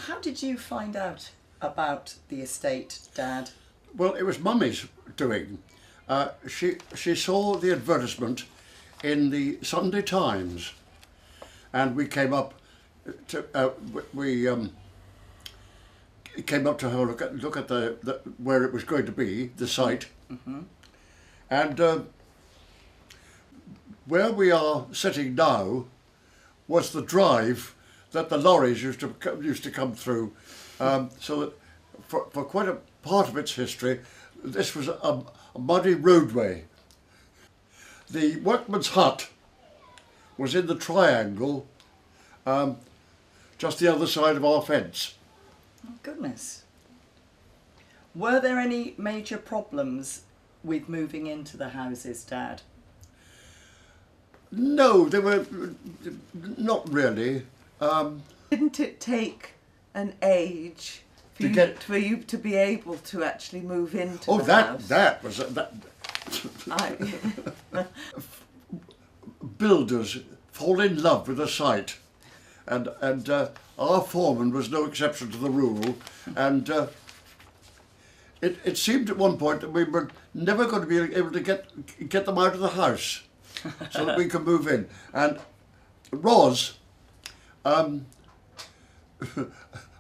How did you find out about the estate, Dad? Well, it was Mummy's doing. She saw the advertisement in the Sunday Times, and we came up to came up to her look at the where it was going to be, the site, and where we are sitting now was the drive that the lorries used to come through, so that for quite a part of its history, this was a muddy roadway. The workman's hut was in the triangle, just the other side of our fence. Oh, goodness. Were there any major problems with moving into the houses, Dad? No, they were not really. Didn't it take an age for you to be able to actually move into the house? That was builders fall in love with a site, and our foreman was no exception to the rule, and it seemed at one point that we were never going to be able to get them out of the house so that we could move in. And Roz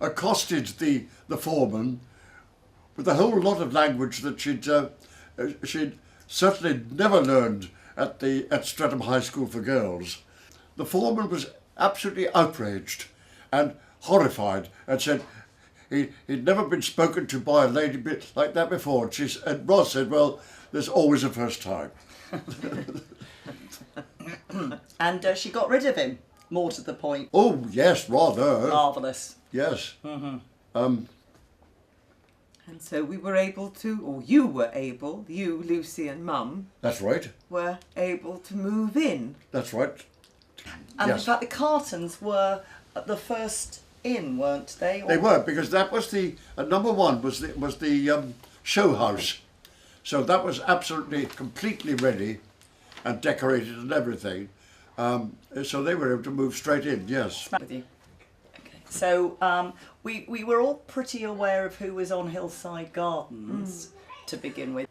accosted the foreman with a whole lot of language that she'd certainly never learned at Streatham High School for Girls. The foreman was absolutely outraged and horrified and said he'd never been spoken to by a lady like that before. And Roz said, well, there's always a first time. And she got rid of him, more to the point. Oh, yes, rather. Marvellous. Yes. And so we were able to, or you were able, you, Lucy and Mum, That's right. were able to move in. That's right. And Yes. in fact, the Cartons were the first in, weren't they? They were, because that was the number one was the show house, so that was absolutely completely ready and decorated and everything. So they were able to move straight in. Yes. With you. Okay. So we were all pretty aware of who was on Hillside Gardens to begin with,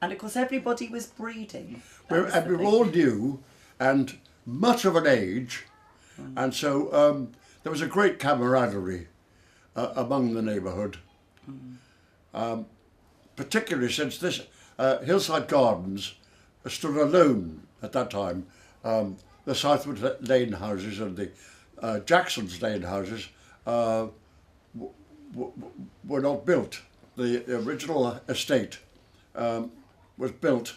and of course everybody was breeding. And we were all new and much of an age, and so there was a great camaraderie among the neighbourhood, particularly since this Hillside Gardens stood alone at that time. The Southwood Lane houses and the Jackson's Lane houses were not built. The original estate was built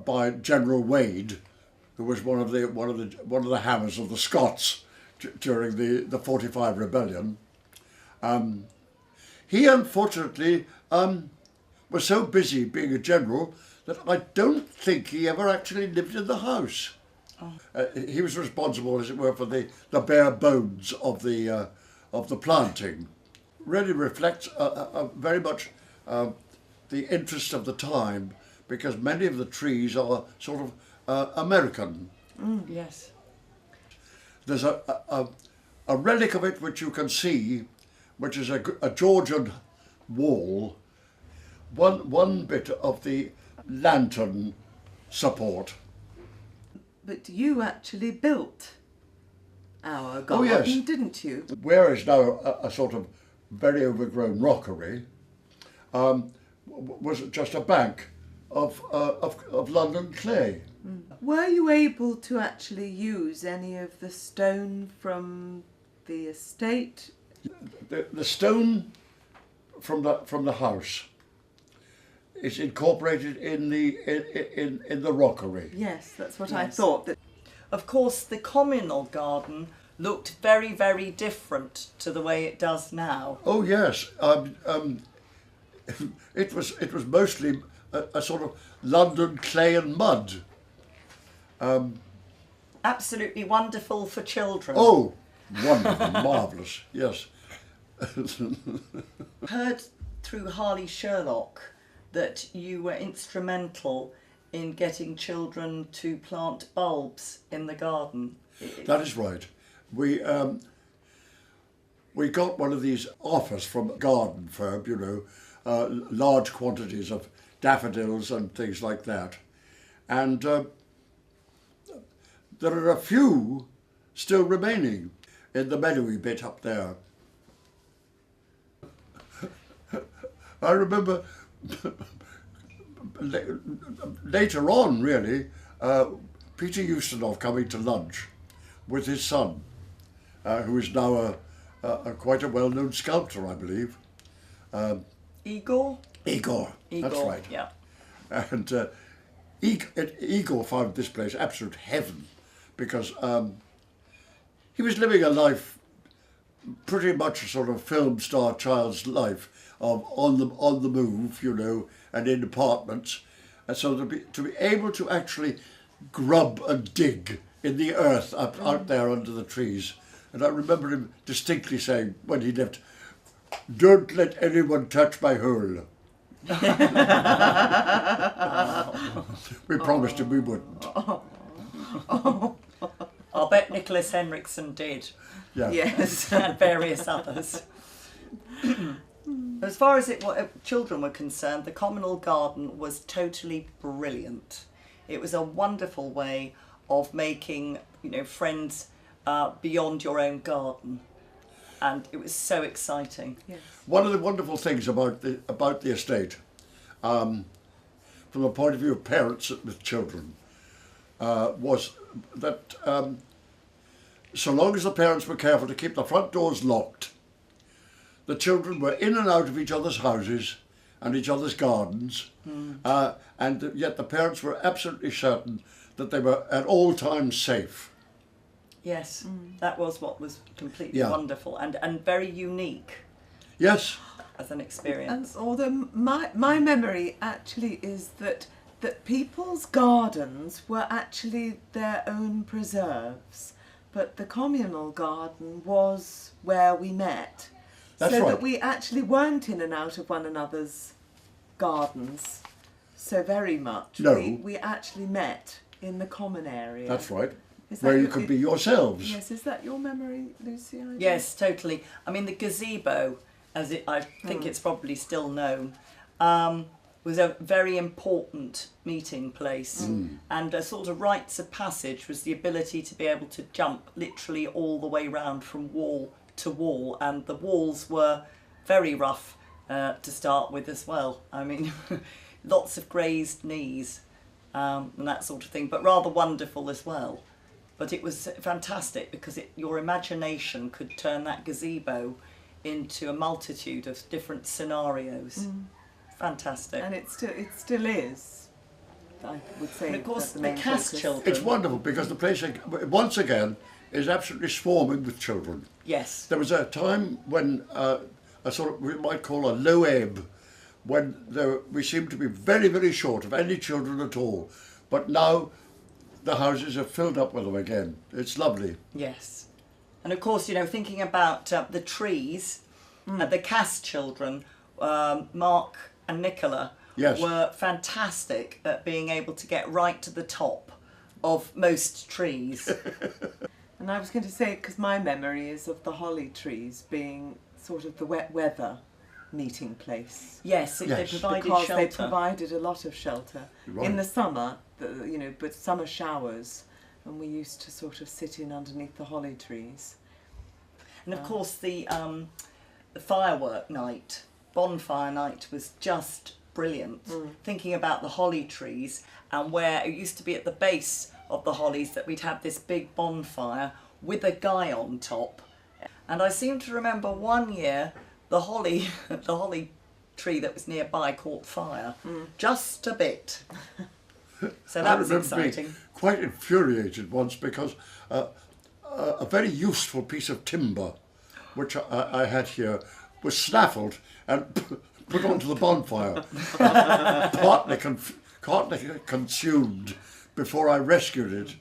by General Wade, who was one of the hammers of the Scots during the 45 rebellion. He unfortunately was so busy being a general that I don't think he ever actually lived in the house. He was responsible, as it were, for the bare bones of the planting. Really reflects very much the interest of the time, because many of the trees are sort of American. Yes. There's a relic of it which you can see, which is a Georgian wall, one bit of the lantern support. But you actually built our garden, yes. didn't you? Where is now a sort of very overgrown rockery, was just a bank of London clay. Were you able to actually use any of the stone from the estate? The stone from the house is incorporated in the rockery. Yes, that's what Yes. I thought. That Of course, the communal garden looked very, very different to the way it does now. Oh yes, it was mostly a sort of London clay and mud. Absolutely wonderful for children. Oh, wonderful, marvellous, yes. Heard through Harley Sherlock that you were instrumental in getting children to plant bulbs in the garden. That is right. We we got one of these offers from a garden firm, you know, large quantities of daffodils and things like that. And there are a few still remaining in the meadowy bit up there. I remember later on, really, Peter Ustinov coming to lunch with his son, who is now quite a well-known sculptor, I believe. Igor? Igor, that's right. Yeah. And Igor found this place absolute heaven because he was living a life pretty much a sort of film star child's life of on the move, you know, and in apartments. And so to be able to actually grub and dig in the earth out there under the trees. And I remember him distinctly saying when he left, "Don't let anyone touch my hole." We promised him we wouldn't. I'll bet Nicholas Henriksson did. Yeah. Yes. And various others. As far as children were concerned, the communal garden was totally brilliant. It was a wonderful way of making, you know, friends beyond your own garden, and it was so exciting. Yes. One of the wonderful things about the estate, from the point of view of parents with children, was that so long as the parents were careful to keep the front doors locked, the children were in and out of each other's houses and each other's gardens, and yet the parents were absolutely certain that they were at all times safe. Yes, that was what was completely wonderful and very unique. Yes. As an experience. And although my memory actually is that people's gardens were actually their own preserves, but the communal garden was where we met. That's so right. that we actually weren't in and out of one another's gardens so very much. No. We actually met in the common area. That's right. Is that Where you your- could be yourselves. Yes, is that your memory, Lucy? I Yes, totally. I mean, the gazebo, I think it's probably still known, was a very important meeting place. And a sort of rites of passage was the ability to be able to jump literally all the way round from wall to wall. And the walls were very rough to start with as well. I mean, lots of grazed knees and that sort of thing, but rather wonderful as well. But it was fantastic because your imagination could turn that gazebo into a multitude of different scenarios. Fantastic. And it still is. I would say. And of course, that's the the main Cass focus. children. It's wonderful because the place, once again, is absolutely swarming with children. Yes. There was a time when a sort of, we might call a low ebb, when we seemed to be very, very short of any children at all. But now the houses are filled up with them again. It's lovely. Yes. And of course, you know, thinking about the trees, the Cass children, Mark and Nicola, Yes. were fantastic at being able to get right to the top of most trees. And I was going to say, because my memory is of the holly trees being sort of the wet weather meeting place. Yes, Yes. they provided Because shelter. they provided a lot of shelter. Right. In the summer, but summer showers, and we used to sort of sit in underneath the holly trees. And of course, the firework night, bonfire night, was just brilliant. Thinking about the holly trees and where it used to be at the base of the hollies that we'd have this big bonfire with a guy on top. And I seem to remember one year the holly tree that was nearby caught fire just a bit. So that was I remember exciting. being quite infuriated once because a very useful piece of timber, which I had here, was snaffled and put onto the bonfire, partly consumed before I rescued it.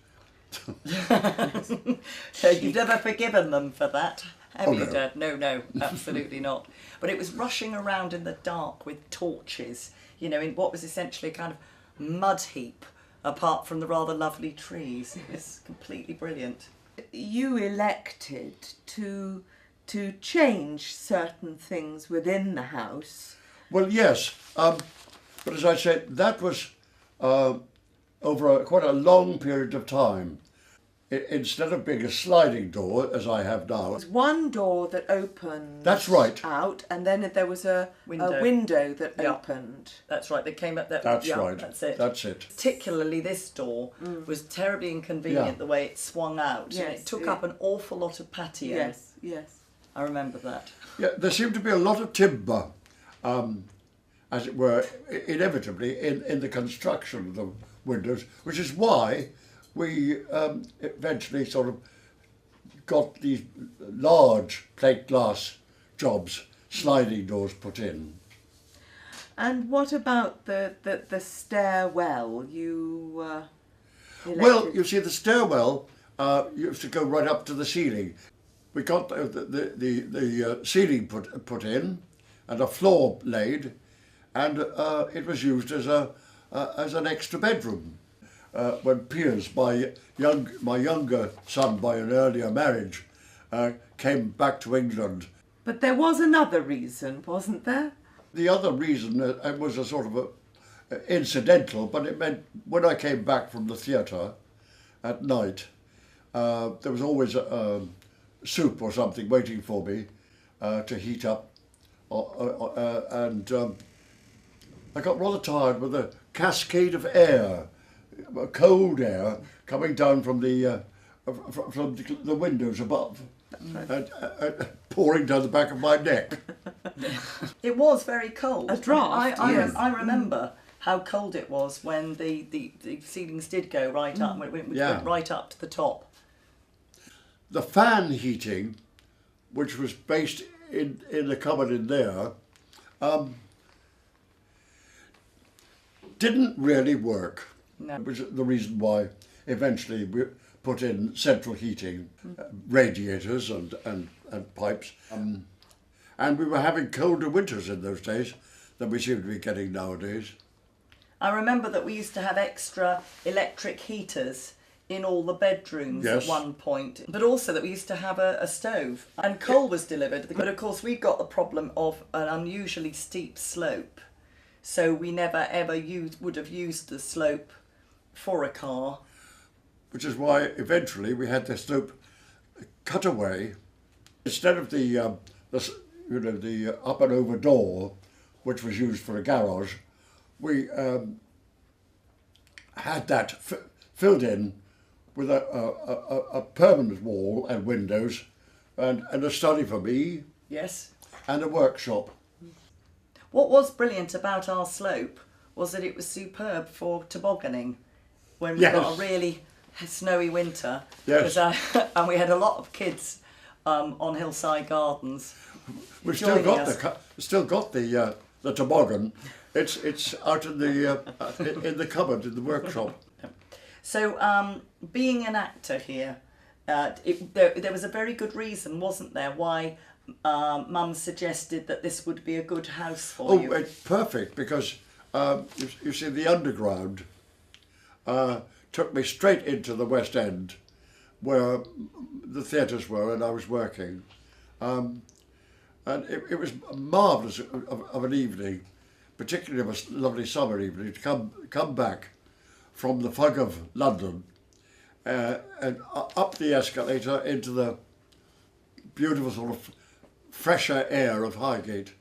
So you've never forgiven them for that, have Oh, you, no. Dad? No, absolutely not. But it was rushing around in the dark with torches, you know, in what was essentially a kind of mud heap, apart from the rather lovely trees. It was completely brilliant. You elected to to change certain things within the house. Well, yes, but as I said, that was over quite a long period of time. Instead of being a sliding door, as I have now. There was one door that opened That's right. out, and then there was a window that opened. That's right. They came up that. That's yeah, right. That's it. That's it. Particularly this door was terribly inconvenient the way it swung out. Yes, and it took up an awful lot of patio. Yes, yes. I remember that. Yeah, there seemed to be a lot of timber, as it were, inevitably in the construction of the windows, which is why we eventually sort of got these large plate glass jobs, sliding doors put in. And what about the stairwell? You Well, you see, the stairwell used to go right up to the ceiling. We got the ceiling put in, and a floor laid, and it was used as an extra bedroom. When Piers, my younger son by an earlier marriage, came back to England. But there was another reason, wasn't there? The other reason it was a sort of incidental, but it meant when I came back from the theatre at night, there was always soup or something waiting for me to heat up, and I got rather tired with the cascade of air, cold air coming down from the windows above, and pouring down the back of my neck. It was very cold. A draught, yes. I remember how cold it was when the ceilings did go right up. We went right up to the top. The fan heating, which was based in the cupboard in there, didn't really work. No. Which is the reason why eventually we put in central heating, radiators and pipes. And we were having colder winters in those days than we seem to be getting nowadays. I remember that we used to have extra electric heaters in all the bedrooms Yes. at one point, but also that we used to have a stove, and coal was delivered. But of course we got the problem of an unusually steep slope, so we never ever would have used the slope for a car. Which is why eventually we had the slope cut away. Instead of the up and over door, which was used for a garage, we had that filled in with a permanent wall and windows, and a study for me. Yes. And a workshop. What was brilliant about our slope was that it was superb for tobogganing when we got a really snowy winter. Yes. And we had a lot of kids on Hillside Gardens. We've still got the toboggan. It's out in the cupboard in the workshop. So being an actor here, there was a very good reason, wasn't there, why Mum suggested that this would be a good house for you? Oh, it's perfect, because you see, the underground took me straight into the West End, where the theatres were and I was working. And it was marvellous of an evening, particularly of a lovely summer evening, to come back from the fog of London and up the escalator into the beautiful sort of fresher air of Highgate.